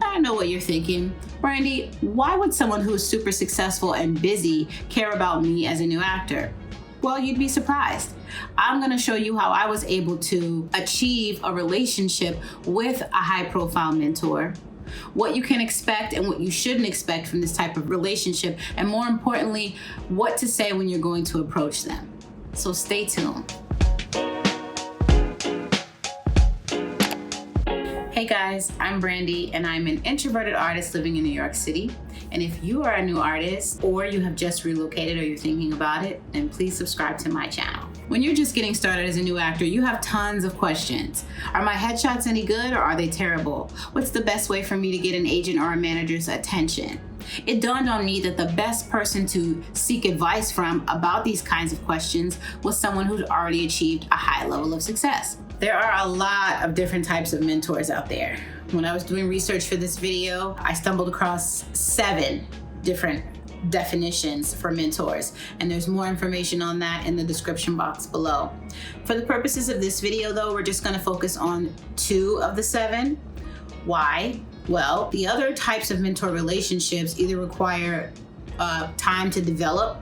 I know what you're thinking. Brandy, why would someone who is super successful and busy care about me as a new actor? Well, you'd be surprised. I'm gonna show you how I was able to achieve a relationship with a high-profile mentor, what you can expect and what you shouldn't expect from this type of relationship, and more importantly, what to say when you're going to approach them. So stay tuned. Hey guys, I'm Brandy and I'm an introverted artist living in New York City. And if you are a new artist or you have just relocated or you're thinking about it, then please subscribe to my channel. When you're just getting started as a new actor, you have tons of questions. Are my headshots any good or are they terrible? What's the best way for me to get an agent or a manager's attention? It dawned on me that the best person to seek advice from about these kinds of questions was someone who'd already achieved a high level of success. There are a lot of different types of mentors out there. When I was doing research for this video, I stumbled across 7 different definitions for mentors, and there's more information on that in the description box below. For the purposes of this video though, we're just gonna focus on 2 of the 7. Why? Well, the other types of mentor relationships either require time to develop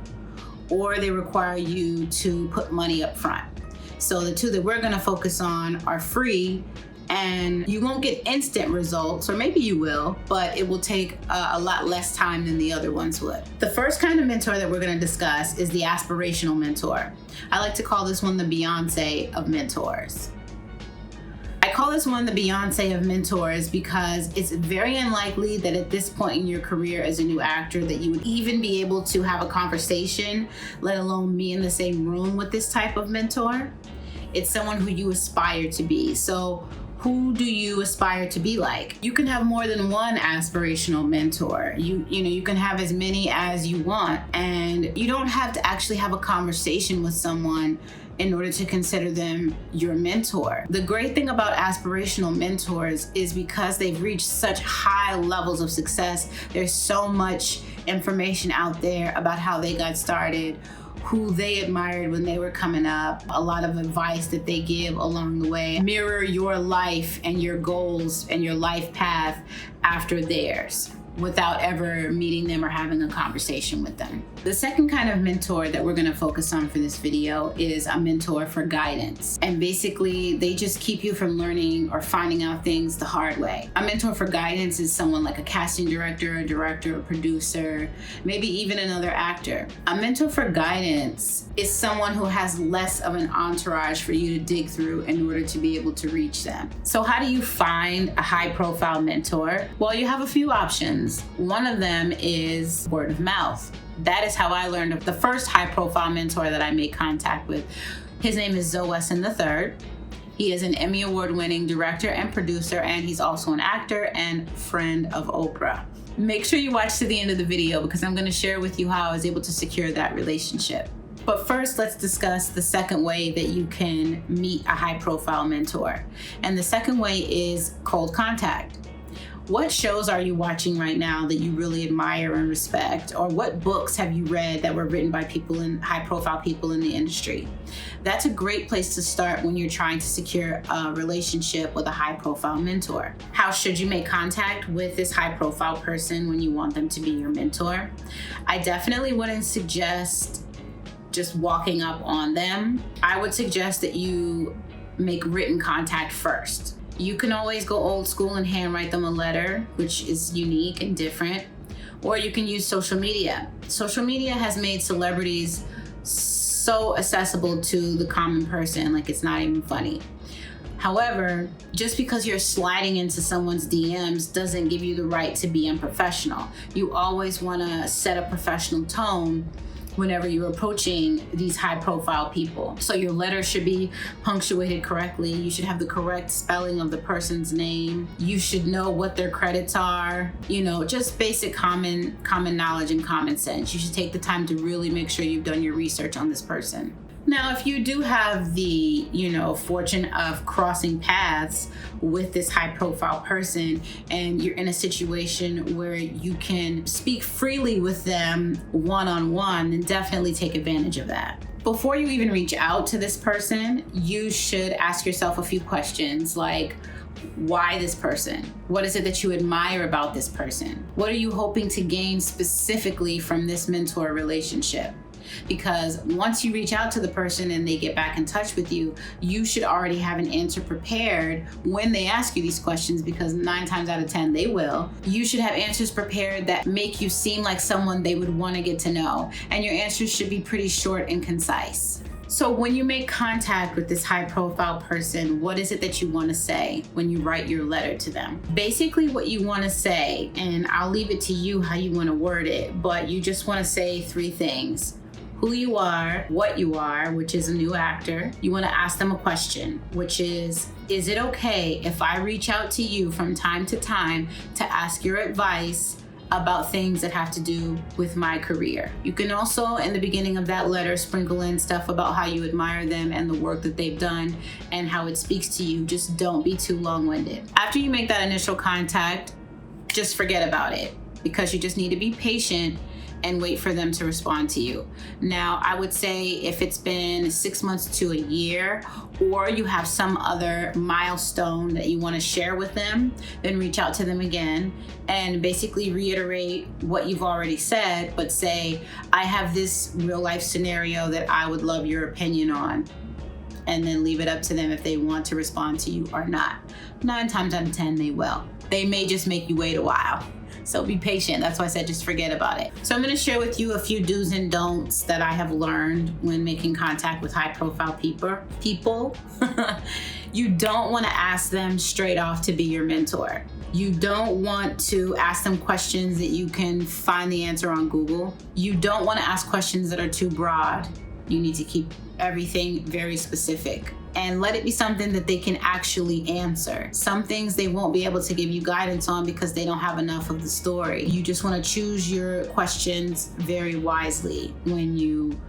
or they require you to put money up front. So the 2 that we're gonna focus on are free, and you won't get instant results, or maybe you will, but it will take a lot less time than the other ones would. The first kind of mentor that we're gonna discuss is the aspirational mentor. I like to call this one the Beyonce of mentors. I call this one the Beyonce of mentors because it's very unlikely that at this point in your career as a new actor that you would even be able to have a conversation, let alone be in the same room with this type of mentor. It's someone who you aspire to be. So who do you aspire to be like? You can have more than one aspirational mentor. You can have as many as you want, and you don't have to actually have a conversation with someone in order to consider them your mentor. The great thing about aspirational mentors is because they've reached such high levels of success, there's so much information out there about how they got started, who they admired when they were coming up, a lot of advice that they give along the way. Mirror your life and your goals and your life path after theirs without ever meeting them or having a conversation with them. The second kind of mentor that we're gonna focus on for this video is a mentor for guidance. And basically, they just keep you from learning or finding out things the hard way. A mentor for guidance is someone like a casting director, a director, a producer, maybe even another actor. A mentor for guidance is someone who has less of an entourage for you to dig through in order to be able to reach them. So how do you find a high-profile mentor? Well, you have a few options. One of them is word of mouth. That is how I learned of the first high-profile mentor that I made contact with. His name is Zoe Wesson III. He is an Emmy Award-winning director and producer, and he's also an actor and friend of Oprah. Make sure you watch to the end of the video because I'm going to share with you how I was able to secure that relationship. But first, let's discuss the second way that you can meet a high-profile mentor. And the second way is cold contact. What shows are you watching right now that you really admire and respect? Or what books have you read that were written by high-profile people in the industry? That's a great place to start when you're trying to secure a relationship with a high-profile mentor. How should you make contact with this high-profile person when you want them to be your mentor? I definitely wouldn't suggest just walking up on them. I would suggest that you make written contact first. You can always go old school and handwrite them a letter, which is unique and different, or you can use social media. Social media has made celebrities so accessible to the common person, like it's not even funny. However, just because you're sliding into someone's DMs doesn't give you the right to be unprofessional. You always want to set a professional tone whenever you're approaching these high-profile people. So your letter should be punctuated correctly. You should have the correct spelling of the person's name. You should know what their credits are. Just basic common knowledge and common sense. You should take the time to really make sure you've done your research on this person. Now, if you do have the, fortune of crossing paths with this high-profile person and you're in a situation where you can speak freely with them one-on-one, then definitely take advantage of that. Before you even reach out to this person, you should ask yourself a few questions like, Why this person? What is it that you admire about this person? What are you hoping to gain specifically from this mentor relationship? Because once you reach out to the person and they get back in touch with you, you should already have an answer prepared when they ask you these questions, because 9 times out of 10 they will. You should have answers prepared that make you seem like someone they would want to get to know, and your answers should be pretty short and concise. So when you make contact with this high profile person, what is it that you want to say when you write your letter to them? Basically what you want to say, and I'll leave it to you how you want to word it, but you just want to say 3 things. Who you are, what you are, which is a new actor. You want to ask them a question, which is it okay if I reach out to you from time to time to ask your advice about things that have to do with my career? You can also, in the beginning of that letter, sprinkle in stuff about how you admire them and the work that they've done and how it speaks to you. Just don't be too long-winded. After you make that initial contact, just forget about it, because you just need to be patient and wait for them to respond to you. Now, I would say if it's been 6 months to a year, or you have some other milestone that you want to share with them, then reach out to them again and basically reiterate what you've already said, but say, I have this real life scenario that I would love your opinion on. And then leave it up to them if they want to respond to you or not. 9 times out of 10, they will. They may just make you wait a while. So be patient. That's why I said just forget about it. So I'm going to share with you a few do's and don'ts that I have learned when making contact with high profile people. You don't want to ask them straight off to be your mentor. You don't want to ask them questions that you can find the answer on Google. You don't want to ask questions that are too broad. You need to keep everything very specific and let it be something that they can actually answer. Some things they won't be able to give you guidance on because they don't have enough of the story. You just want to choose your questions very wisely when you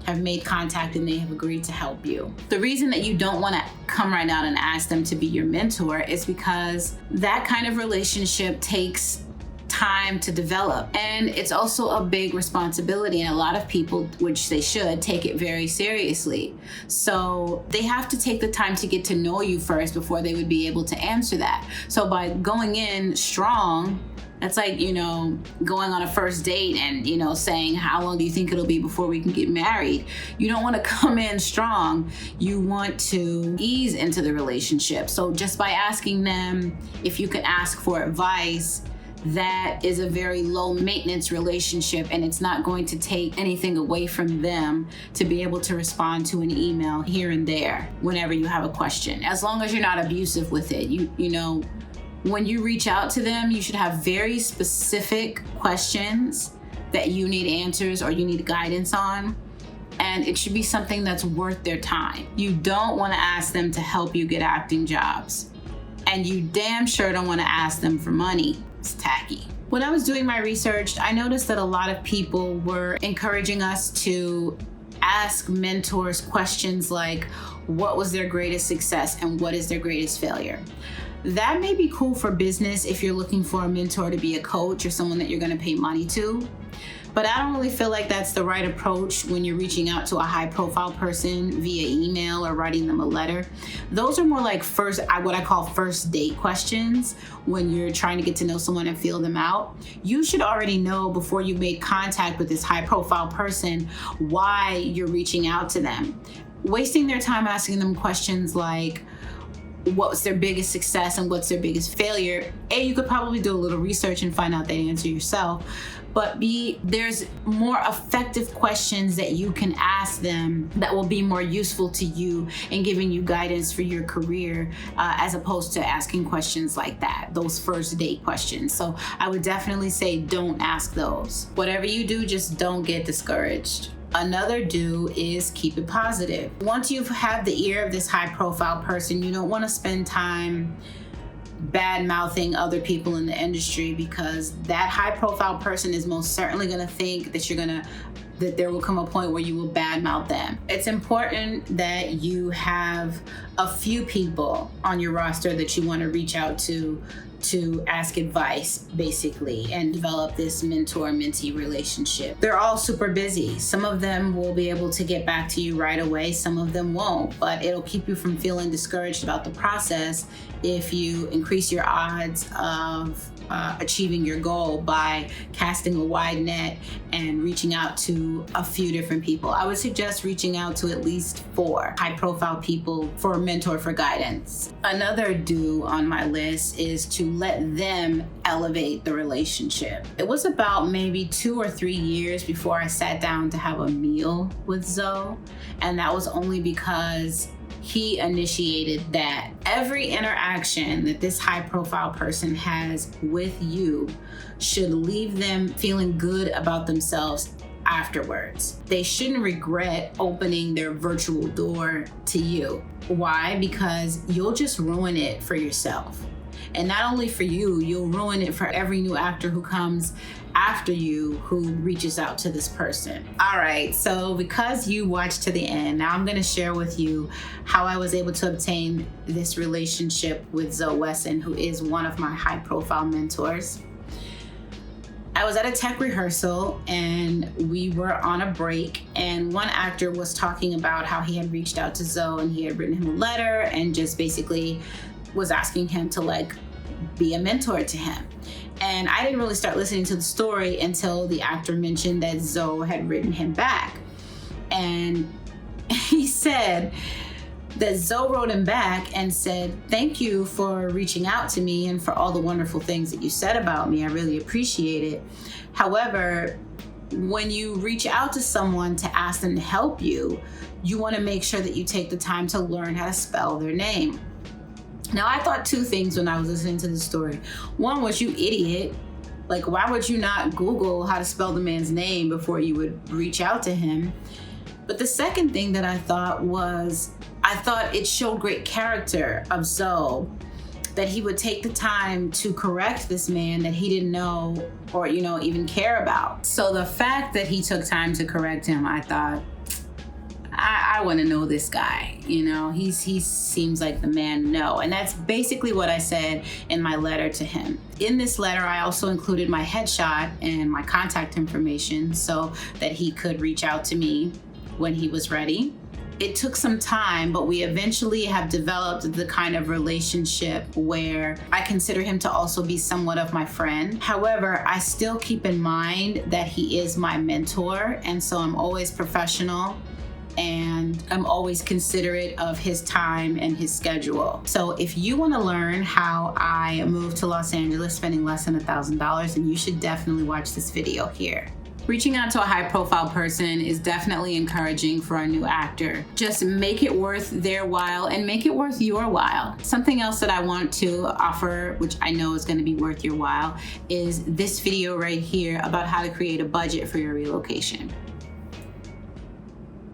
have made contact and they have agreed to help you. The reason that you don't want to come right out and ask them to be your mentor is because that kind of relationship takes time to develop, and it's also a big responsibility, and a lot of people, which they should, take it very seriously. So they have to take the time to get to know you first before they would be able to answer that. So by going in strong, that's like, going on a first date and, saying, how long do you think it'll be before we can get married? You don't want to come in strong. You want to ease into the relationship. So just by asking them if you can ask for advice, that is a very low maintenance relationship, and it's not going to take anything away from them to be able to respond to an email here and there whenever you have a question, as long as you're not abusive with it. When you reach out to them, you should have very specific questions that you need answers or you need guidance on, and it should be something that's worth their time. You don't want to ask them to help you get acting jobs, and you damn sure don't want to ask them for money. It's tacky. When I was doing my research, I noticed that a lot of people were encouraging us to ask mentors questions like, what was their greatest success and what is their greatest failure? That may be cool for business if you're looking for a mentor to be a coach or someone that you're going to pay money to. But I don't really feel like that's the right approach when you're reaching out to a high profile person via email or writing them a letter. Those are more like what I call first date questions when you're trying to get to know someone and feel them out. You should already know before you made contact with this high profile person why you're reaching out to them. Wasting their time asking them questions like, what's their biggest success and what's their biggest failure? A, you could probably do a little research and find out that answer yourself. But B, there's more effective questions that you can ask them that will be more useful to you in giving you guidance for your career, as opposed to asking questions like that, those first date questions. So I would definitely say don't ask those. Whatever you do, just don't get discouraged. Another do is keep it positive. Once you've had the ear of this high profile person, you don't want to spend time bad mouthing other people in the industry, because that high profile person is most certainly going to think that there will come a point where you will bad mouth them. It's important that you have a few people on your roster that you want to reach out to ask advice, basically, and develop this mentor-mentee relationship. They're all super busy. Some of them will be able to get back to you right away. Some of them won't, but it'll keep you from feeling discouraged about the process if you increase your odds of achieving your goal by casting a wide net and reaching out to a few different people. I would suggest reaching out to at least 4 high-profile people for a mentor for guidance. Another do on my list is to let them elevate the relationship. It was about maybe 2 or 3 years before I sat down to have a meal with Zoe, and that was only because he initiated that. Every interaction that this high-profile person has with you should leave them feeling good about themselves afterwards. They shouldn't regret opening their virtual door to you. Why? Because you'll just ruin it for yourself. And not only for you, you'll ruin it for every new actor who comes after you who reaches out to this person. All right, so because you watched to the end, now I'm gonna share with you how I was able to obtain this relationship with Zoe Wesson, who is one of my high-profile mentors. I was at a tech rehearsal and we were on a break, and one actor was talking about how he had reached out to Zoe and he had written him a letter and just basically was asking him to be a mentor to him. And I didn't really start listening to the story until the actor mentioned that Zoe had written him back. And he said that Zoe wrote him back and said, "Thank you for reaching out to me and for all the wonderful things that you said about me. I really appreciate it. However, when you reach out to someone to ask them to help you, you want to make sure that you take the time to learn how to spell their name." Now, I thought 2 things when I was listening to the story. One was, you idiot. Why would you not Google how to spell the man's name before you would reach out to him? But the second thing that I thought was, I thought it showed great character of Zoe that he would take the time to correct this man that he didn't know or, even care about. So the fact that he took time to correct him, I thought, I want to know this guy. He seems like the man to know. And that's basically what I said in my letter to him. In this letter, I also included my headshot and my contact information so that he could reach out to me when he was ready. It took some time, but we eventually have developed the kind of relationship where I consider him to also be somewhat of my friend. However, I still keep in mind that he is my mentor, and so I'm always professional and I'm always considerate of his time and his schedule. So if you want to learn how I moved to Los Angeles spending less than $1,000, then you should definitely watch this video here. Reaching out to a high-profile person is definitely encouraging for a new actor. Just make it worth their while and make it worth your while. Something else that I want to offer, which I know is going to be worth your while, is this video right here about how to create a budget for your relocation.